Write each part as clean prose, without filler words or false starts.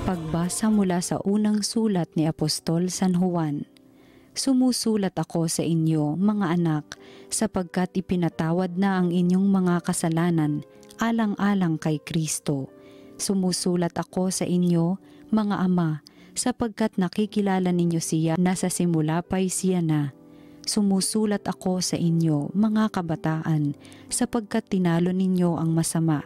Pagbasa mula sa unang sulat ni Apostol San Juan. Sumusulat ako sa inyo, mga anak, sapagkat ipinatawad na ang inyong mga kasalanan, alang-alang kay Kristo. Sumusulat ako sa inyo, mga ama, sapagkat nakikilala ninyo siya na sa simula pa'y siya na. Sumusulat ako sa inyo, mga kabataan, sapagkat tinalo ninyo ang masama.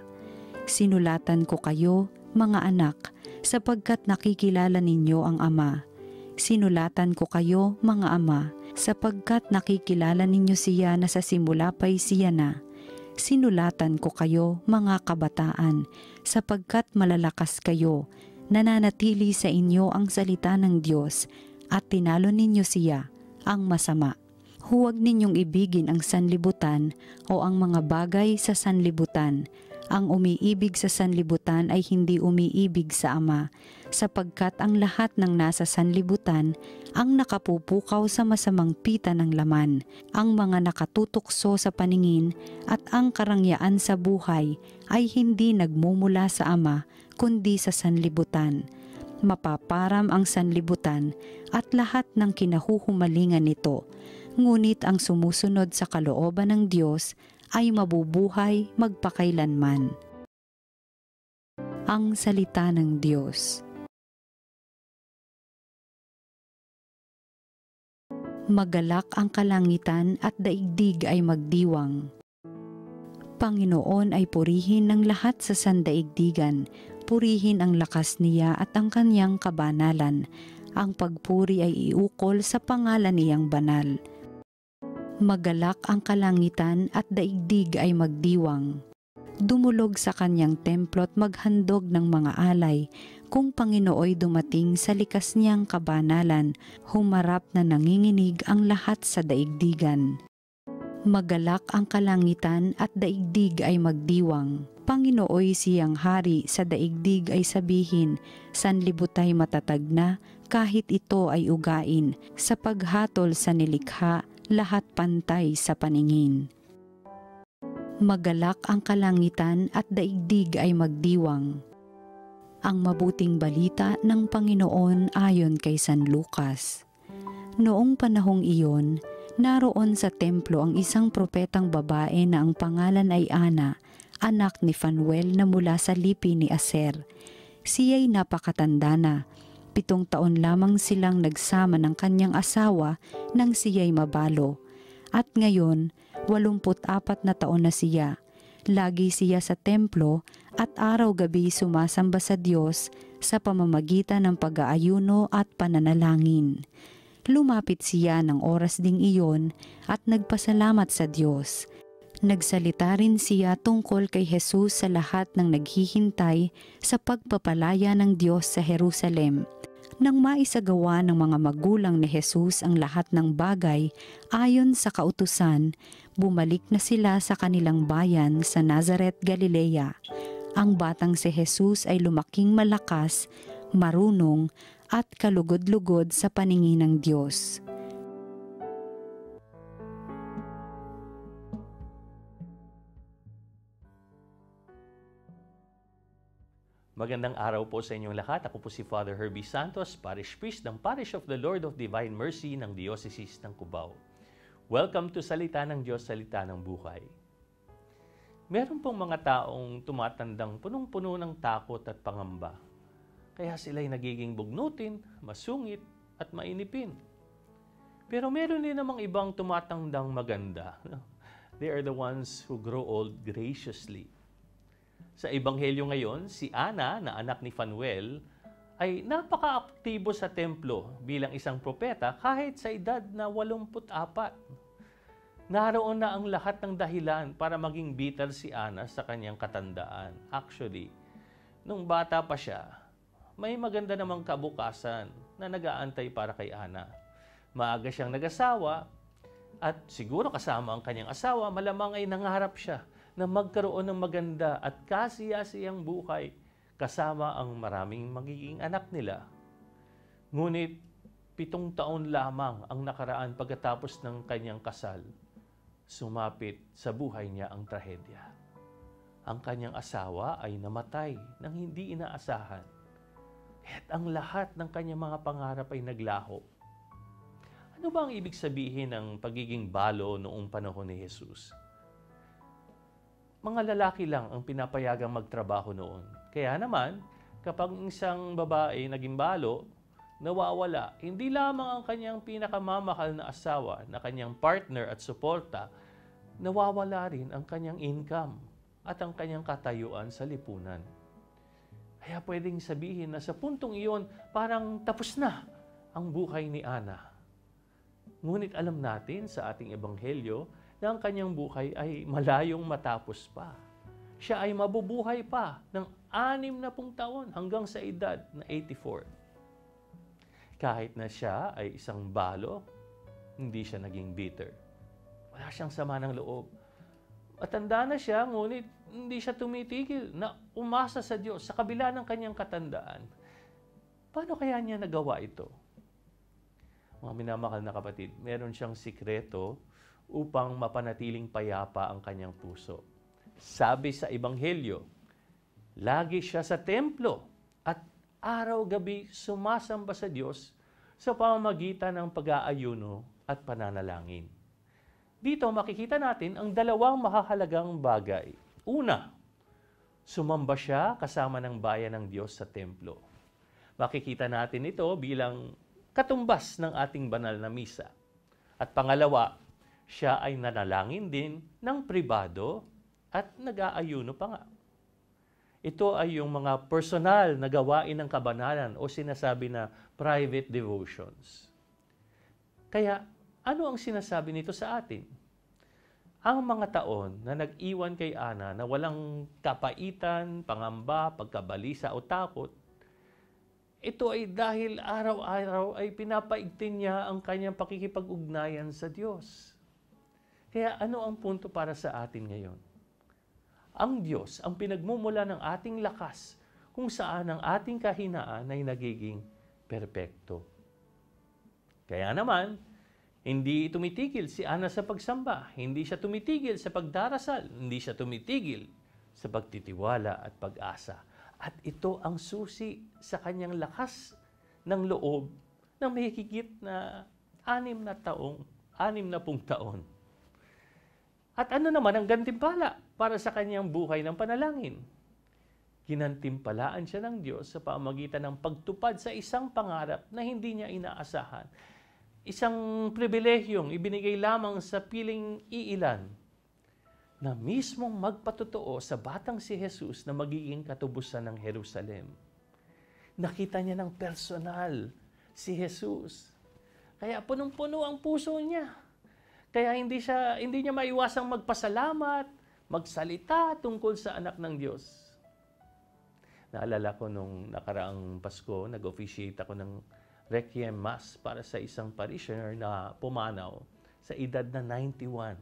Sinulatan ko kayo, mga anak, sapagkat nakikilala ninyo ang Ama. Sinulatan ko kayo, mga ama, sapagkat nakikilala ninyo siya na sa simula pa'y siya na. Sinulatan ko kayo, mga kabataan, sapagkat malalakas kayo, nananatili sa inyo ang salita ng Diyos, at tinalo ninyo siya, ang masama. Huwag ninyong ibigin ang sanlibutan o ang mga bagay sa sanlibutan. Ang umiibig sa sanlibutan ay hindi umiibig sa Ama, sapagkat ang lahat ng nasa sanlibutan ang nakapupukaw sa masamang pita ng laman, ang mga nakatutukso sa paningin at ang karangyaan sa buhay ay hindi nagmumula sa Ama, kundi sa sanlibutan. Mapaparam ang sanlibutan at lahat ng kinahuhumalingan nito, ngunit ang sumusunod sa kalooban ng Diyos ay mabubuhay magpakailanman. Ang salita ng Diyos. Magalak ang kalangitan at daigdig ay magdiwang. Panginoon ay purihin ng lahat sa sandaigdigan, purihin ang lakas niya at ang kanyang kabanalan. Ang pagpuri ay iukol sa pangalan niyang banal. Magalak ang kalangitan at daigdig ay magdiwang. Dumulog sa kanyang templo't maghandog ng mga alay, kung Panginooy dumating sa likas niyang kabanalan, humarap na nanginginig ang lahat sa daigdigan. Magalak ang kalangitan at daigdig ay magdiwang. Panginooy siyang hari sa daigdig ay sabihin, sanlibutay matatag na, kahit ito ay ugain, sa paghatol sa nilikha, lahat pantay sa paningin. Magalak ang kalangitan at daigdig ay magdiwang. Ang mabuting balita ng Panginoon ayon kay San Lucas. Noong panahong iyon, naroon sa templo ang isang propetang babae na ang pangalan ay Ana, anak ni Fanuel na mula sa lipi ni Aser. Siya'y napakatanda na. 7 taon lamang silang nagsama ng kanyang asawa nang siya'y mabalo. At ngayon, 84 na taon na siya. Lagi siya sa templo at araw-gabi sumasamba sa Diyos sa pamamagitan ng pag-aayuno at pananalangin. Lumapit siya ng oras ding iyon at nagpasalamat sa Diyos. Nagsalita rin siya tungkol kay Jesus sa lahat ng naghihintay sa pagpapalaya ng Diyos sa Jerusalem. Nang maisagawa ng mga magulang ni Jesus ang lahat ng bagay ayon sa kautusan, bumalik na sila sa kanilang bayan sa Nazaret, Galilea. Ang batang si Jesus ay lumaking malakas, marunong at kalugod-lugod sa paningin ng Diyos. Magandang araw po sa inyong lahat. Ako po si Father Herbie Santos, Parish Priest ng Parish of the Lord of Divine Mercy ng Diocese ng Cubao. Welcome to Salita ng Diyos, Salita ng Buhay. Meron pong mga taong tumatandang punong-puno ng takot at pangamba. Kaya sila'y nagiging bugnutin, masungit at mainipin. Pero meron din namang ibang tumatandang maganda. They are the ones who grow old graciously. Sa Ebanghelyo ngayon, si Ana na anak ni Fanuel ay napaka-aktibo sa templo bilang isang propeta kahit sa edad na 84. Naroon na ang lahat ng dahilan para maging bitter si Ana sa kanyang katandaan. Actually, nung bata pa siya, may maganda namang kabukasan na nag-aantay para kay Ana. Maaga siyang nag-asawa At siguro kasama ang kanyang asawa, malamang ay nangarap siya na magkaroon ng maganda at kasiyasiyang buhay kasama ang maraming magiging anak nila. Ngunit 7 taon lamang ang nakaraan pagkatapos ng kanyang kasal, sumapit sa buhay niya ang trahedya. Ang kanyang asawa ay namatay nang hindi inaasahan. At ang lahat ng kanyang mga pangarap ay naglaho. Ano ba ang ibig sabihin ng pagiging balo noong panahon ni Jesus? Mga lalaki lang ang pinapayagang magtrabaho noon. Kaya naman, kapag isang babae naging balo, nawawala, hindi lamang ang kanyang pinakamamahal na asawa, na kanyang partner at suporta, nawawala rin ang kanyang income at ang kanyang katayuan sa lipunan. Kaya pwedeng sabihin na sa puntong iyon, parang tapos na ang buhay ni Ana. Ngunit alam natin sa ating ebanghelyo na ang kanyang buhay ay malayong matapos pa. Siya ay mabubuhay pa ng 60 taon hanggang sa edad na 84. Kahit na siya ay isang balo, hindi siya naging bitter. Wala siyang sama ng loob. Matanda na siya, ngunit hindi siya tumitigil na umasa sa Diyos sa kabila ng kanyang katandaan. Paano kaya niya nagawa ito? Mga minamahal na kapatid, meron siyang sikreto upang mapanatiling payapa ang kanyang puso. Sabi sa Ebanghelyo, lagi siya sa templo at araw-gabi sumasamba sa Diyos sa pamamagitan ng pag-aayuno at pananalangin. Dito makikita natin ang 2 mahahalagang bagay. Una, sumamba siya kasama ng bayan ng Diyos sa templo. Makikita natin ito bilang katumbas ng ating banal na misa. At pangalawa, siya ay nanalangin din ng pribado at nag-aayuno pa nga. Ito ay yung mga personal na gawain ng kabanalan o sinasabi na private devotions. Kaya, ano ang sinasabi nito sa atin? Ang mga taon na nag-iwan kay Ana na walang kapaitan, pangamba, pagkabalisa o takot, ito ay dahil araw-araw ay pinapaigting niya ang kanyang pakikipag-ugnayan sa Diyos. Kaya ano ang punto para sa atin ngayon? Ang Diyos ang pinagmumula ng ating lakas kung saan ang ating kahinaan ay nagiging perpekto. Kaya naman, hindi tumitigil si Ana sa pagsamba, hindi siya tumitigil sa pagdarasal, hindi siya tumitigil sa pagtitiwala at pag-asa. At ito ang susi sa kanyang lakas ng loob na may higit na 60 taon. At ano naman ang gantimpala para sa kanyang buhay ng panalangin? Ginantimpalaan siya ng Diyos sa pamamagitan ng pagtupad sa isang pangarap na hindi niya inaasahan. Isang pribilehiyong ibinigay lamang sa piling iilan na mismong magpatotoo sa batang si Jesus na magiging katubusan ng Jerusalem. Nakita niya ng personal si Jesus. Kaya punong-puno ang puso niya. Kaya hindi niya maiwasang magpasalamat, magsalita tungkol sa anak ng Diyos. Naalala ko nung nakaraang Pasko, nag-officiate ako ng Requiem Mass para sa isang parishioner na pumanaw sa edad na 91.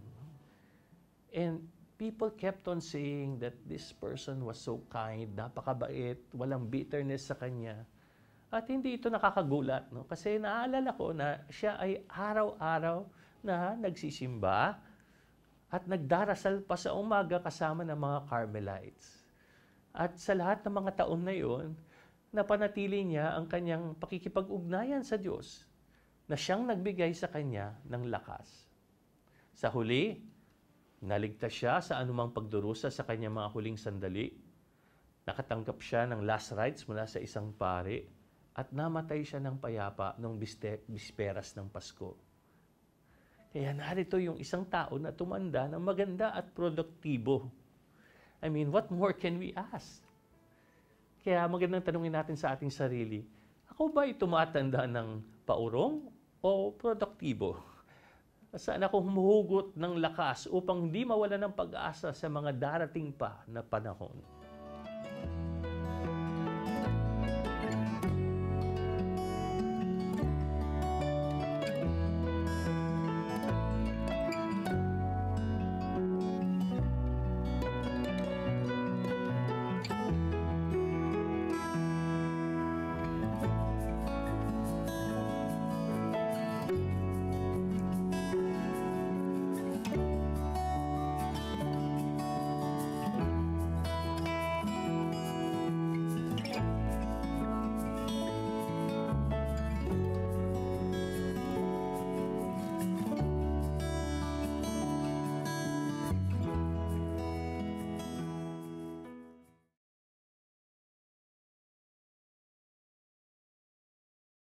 And people kept on saying that this person was so kind, napakabait, walang bitterness sa kanya. At hindi ito nakakagulat, no? Kasi naalala ko na siya ay araw-araw na nagsisimba at nagdarasal pa sa umaga kasama ng mga Carmelites. At sa lahat ng mga taon na iyon, napanatili niya ang kanyang pakikipag-ugnayan sa Diyos na siyang nagbigay sa kanya ng lakas. Sa huli, naligtas siya sa anumang pagdurusa sa kanyang mga huling sandali. Nakatanggap siya ng last rites mula sa isang pari at namatay siya ng payapa noong bisperas ng Pasko. Kaya narito yung isang tao na tumanda ng maganda at produktibo. I mean, what more can we ask? Kaya magandang tanungin natin sa ating sarili, ako ba'y tumatanda ng paurong o produktibo? Saan ako humuhugot ng lakas upang di mawala ng pag-asa sa mga darating pa na panahon?